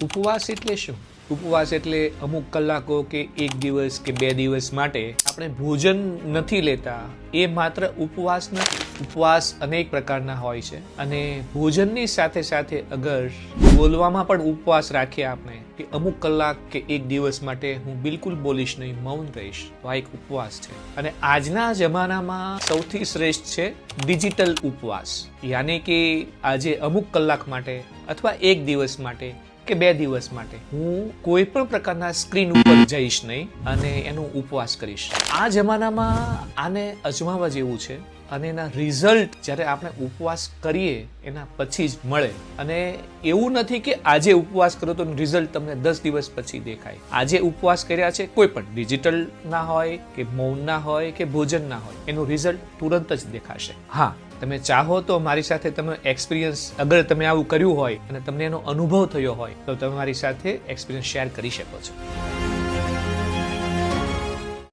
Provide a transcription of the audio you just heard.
ઉપવાસ એટલે શું? ઉપવાસ એટલે અમુક કલાકો કે એક દિવસ કે 2 દિવસ માટે આપણે ભોજન નથી લેતા, એ માત્ર ઉપવાસ નથી. ઉપવાસ અનેક પ્રકારના હોય છે અને ભોજનની સાથે સાથે અગર બોલવામાં પણ ઉપવાસ રાખીએ આપણે કે અમુક કલાક કે એક દિવસ માટે હું બિલકુલ બોલીશ નહીં, મૌન રહીશ, તો આ એક ઉપવાસ છે. અને આજના જમાનામાં સૌથી શ્રેષ્ઠ છે ડિજિટલ ઉપવાસ, યાની કે આજે અમુક કલાક માટે અથવા એક દિવસ માટે કે 2 દિવસ માટે હું કોઈ પણ પ્રકારના સ્ક્રીન ઉપર જઈશ નહીં અને એનો ઉપવાસ કરીશ. આ જમાનામાં આને અજમાવવા જેવું છે અને એના રિઝલ્ટ જ્યારે આપણે ઉપવાસ કરીએ એના પછી જ મળે. અને એવું નથી કે આજે ઉપવાસ કરો તો રિઝલ્ટ તમને 10 દિવસ પછી દેખાય. આજે ઉપવાસ કર્યા છે, કોઈ પણ ડિજિટલ ના હોય કે મૌન ના હોય કે ભોજન ના હોય, એનું રિઝલ્ટ તુરંત જ દેખાશે. હા, તમે ચાહો તો મારી સાથે તમે એક્સપિરિયન્સ, અગર તમે આવું કર્યું હોય અને તમને એનો અનુભવ થયો હોય તો તમે મારી સાથે એક્સપિરિયન્સ શેર કરી શકો છો.